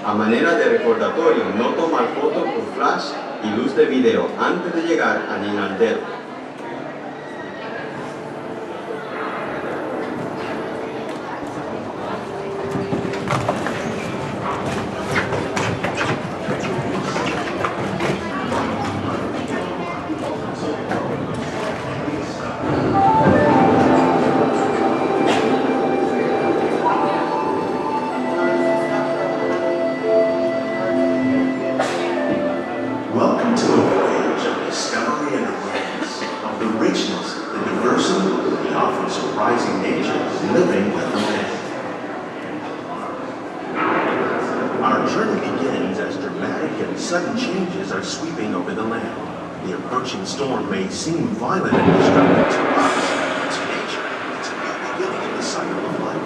A manera de recordatorio, no tomar fotos con flash y luz de video antes de llegar al inodero. Sudden changes are sweeping over the land. The approaching storm may seem violent and destructive to us, but to nature, it's a new beginning in the cycle of life.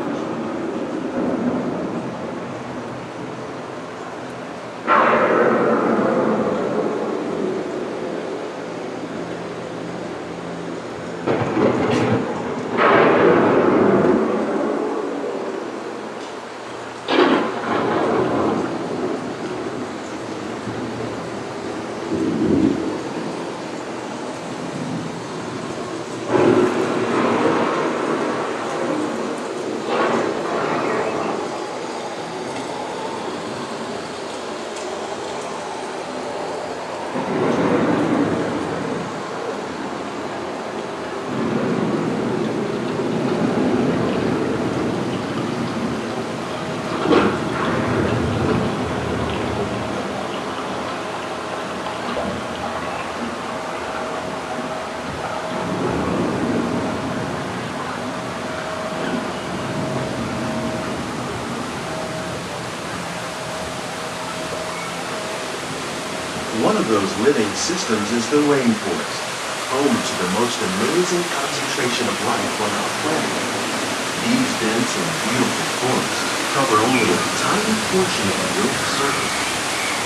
One of those living systems is the rainforest, home to the most amazing concentration of life on our planet. These dense and beautiful forests cover only a tiny portion of the Earth's surface,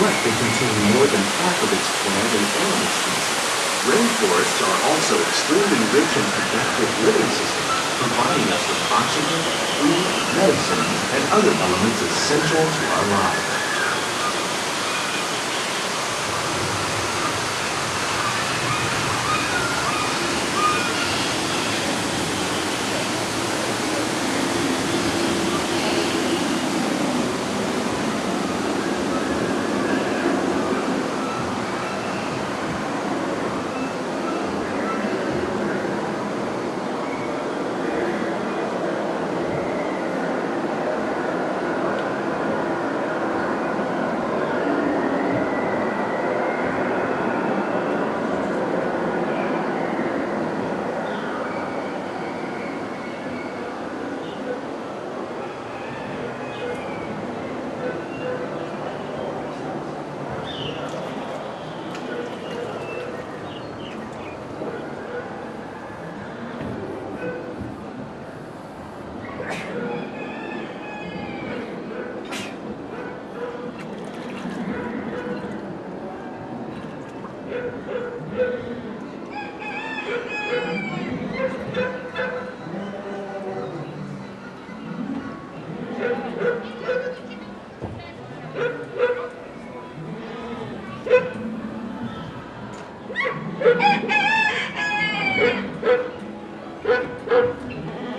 but they contain more than half of its plant and animal species. Rainforests are also extremely rich and productive living systems, providing us with oxygen, food, medicine, and other elements essential to our lives.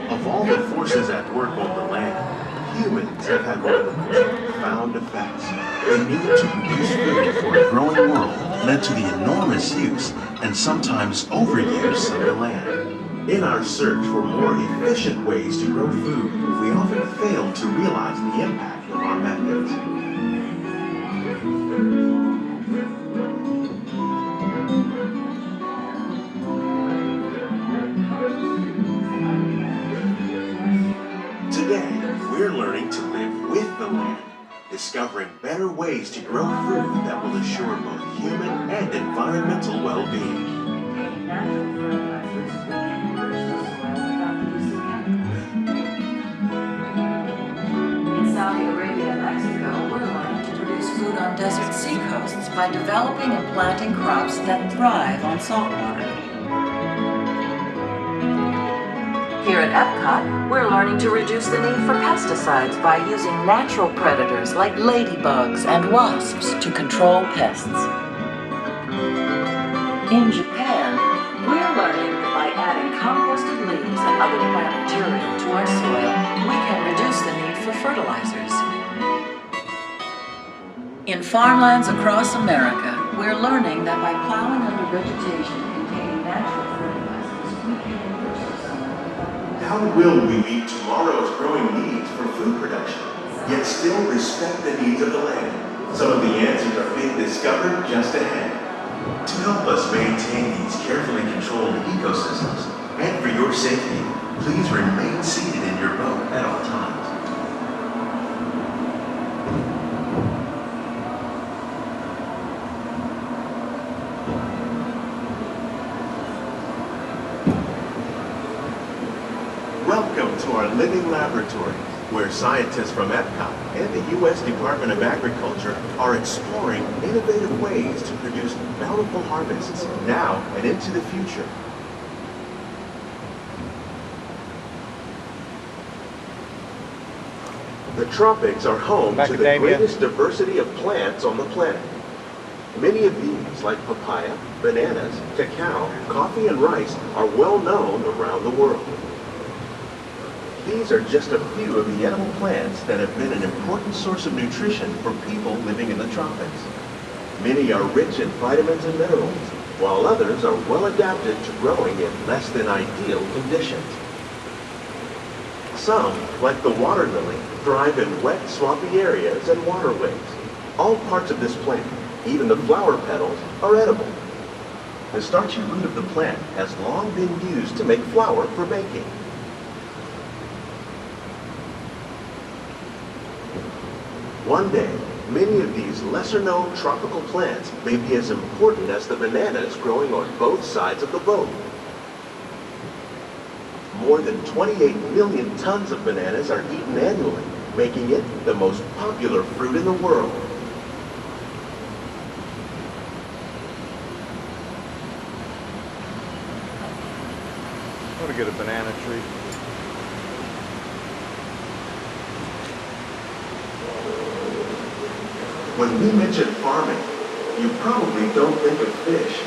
Of all the forces at work on the land, humans have had one of the most profound effects. The need to produce food for a growing world led to the enormous use and sometimes overuse of the land. In our search for more efficient ways to grow food, we often fail to realize the impact of our methods. Today, we're learning to live with the land, discovering better ways to grow food that will assure both human and environmental well-being. In Saudi Arabia and Mexico, we're learning to produce food on desert seacoasts by developing and planting crops that thrive on salt water. Here at EPCOT, we're learning to reduce the need for pesticides by using natural predators like ladybugs and wasps to control pests. In Japan, we're learning that by adding composted leaves and other plant material to our soil, we can reduce the need for fertilizers. In farmlands across America, we're learning that by plowing under vegetation containing natural fertilizers, we can reduce the soil. How will we meet tomorrow's growing needs for food production, yet still respect the needs of the land? Some of the answers are being discovered just ahead. To help us maintain these carefully controlled ecosystems, and for your safety, please remain seated in your boat at all times. Welcome to our living laboratory, where scientists from EPCOT and the U.S. Department of Agriculture are exploring innovative ways to produce bountiful harvests now and into the future. The tropics are home to the greatest diversity of plants on the planet. Many of these, like papaya, bananas, cacao, coffee, and rice, are well known around the world. These are just a few of the edible plants that have been an important source of nutrition for people living in the tropics. Many are rich in vitamins and minerals, while others are well adapted to growing in less than ideal conditions. Some, like the water lily, thrive in wet, swampy areas and waterways. All parts of this plant, even the flower petals, are edible. The starchy root of the plant has long been used to make flour for baking. One day, many of these lesser-known tropical plants may be as important as the bananas growing on both sides of the boat. More than 28 million tons of bananas are eaten annually, making it the most popular fruit in the world. I want to get a banana tree. When we mention farming, you probably don't think of fish,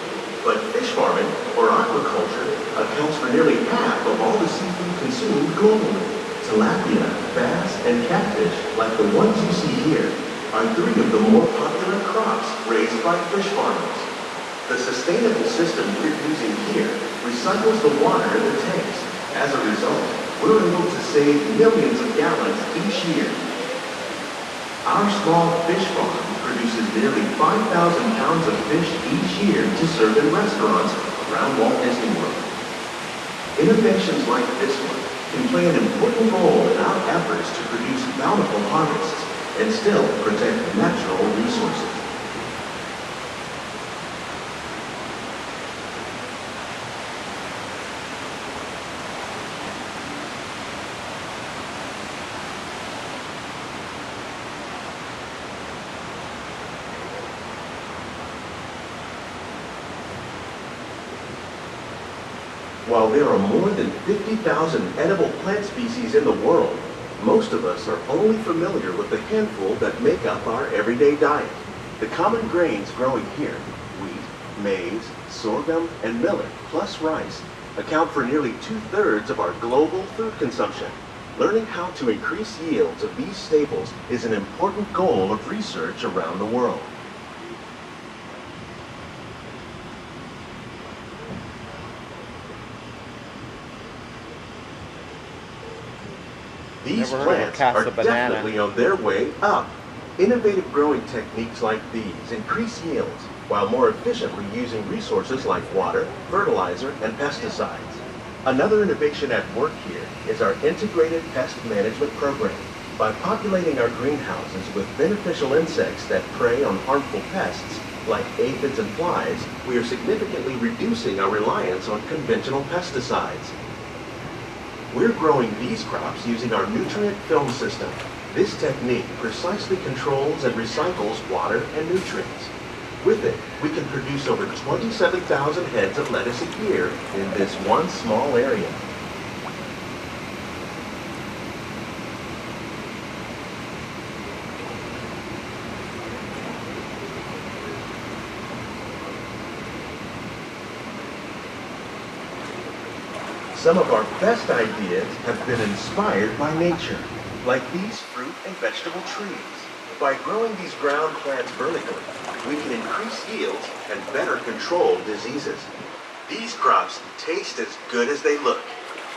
but fish farming, or aquaculture, accounts for nearly half of all the seafood consumed globally. Tilapia, bass, and catfish, like the ones you see here, are three of the more popular crops raised by fish farmers. The sustainable system we're using here recycles the water in the tanks. As a result, we're able to save millions of gallons each year. Our small fish farm produces nearly 5,000 pounds of fish each year to serve in restaurants around Walt Disney World. Innovations like this one can play an important role in our efforts to produce bountiful harvests and still protect natural resources. While there are more than 50,000 edible plant species in the world, most of us are only familiar with the handful that make up our everyday diet. The common grains growing here, wheat, maize, sorghum, and millet, plus rice, account for nearly 2/3 of our global food consumption. Learning how to increase yields of these staples is an important goal of research around the world. These plants are definitely on their way up. Innovative growing techniques like these increase yields while more efficiently using resources like water, fertilizer, and pesticides. Another innovation at work here is our integrated pest management program. By populating our greenhouses with beneficial insects that prey on harmful pests like aphids and flies, we are significantly reducing our reliance on conventional pesticides. We're growing these crops using our nutrient film system. This technique precisely controls and recycles water and nutrients. With it, we can produce over 27,000 heads of lettuce a year in this one small area. Some of our best ideas have been inspired by nature, like these fruit and vegetable trees. By growing these ground plants vertically, we can increase yields and better control diseases. These crops taste as good as they look.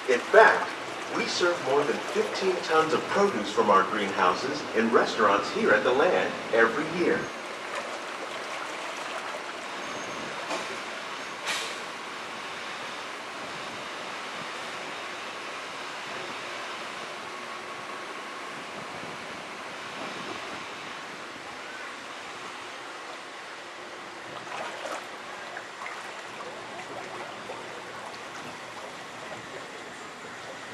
In fact, we serve more than 15 tons of produce from our greenhouses in restaurants here at the land every year.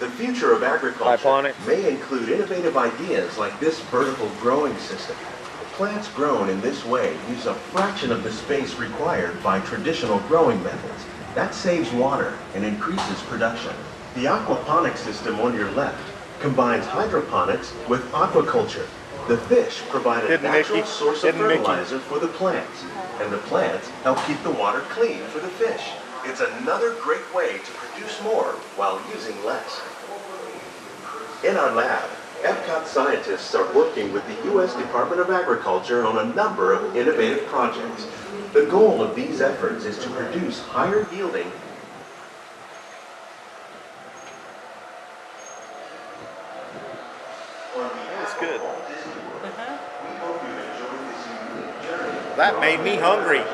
The future of agriculture may include innovative ideas like this vertical growing system. Plants grown in this way use a fraction of the space required by traditional growing methods. That saves water and increases production. The aquaponics system on your left combines hydroponics with aquaculture. The fish provide a natural source of fertilizer for the plants, and the plants help keep the water clean for the fish. It's another great way to produce more while using less. In our lab, EPCOT scientists are working with the U.S. Department of Agriculture on a number of innovative projects. The goal of these efforts is to produce higher yielding That's good. That made me hungry.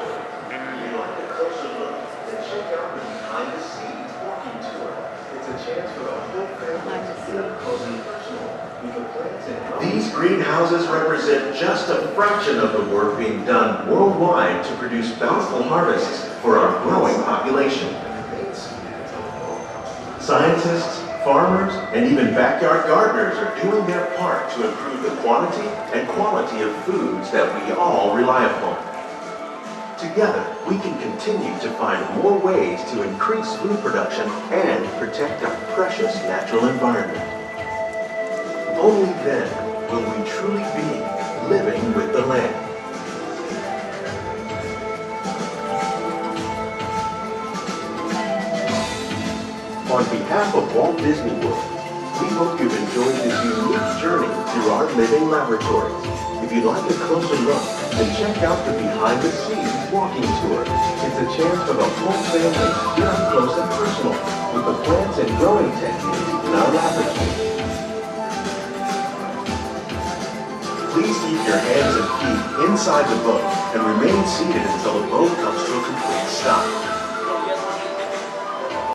These greenhouses represent just a fraction of the work being done worldwide to produce bountiful harvests for our growing population. Scientists, farmers, and even backyard gardeners are doing their part to improve the quantity and quality of foods that we all rely upon. Together, we can continue to find more ways to increase food production and protect our precious natural environment. Only then will we truly be living with the land. On behalf of Walt Disney World, we hope you've enjoyed this unique journey through our living laboratories. If you'd like a closer look, then check out the behind-the-scenes walking tour. It's a chance for the whole family to get up close and personal with the plants and growing techniques in our laboratory. Please keep your hands and feet inside the boat and remain seated until the boat comes to a complete stop.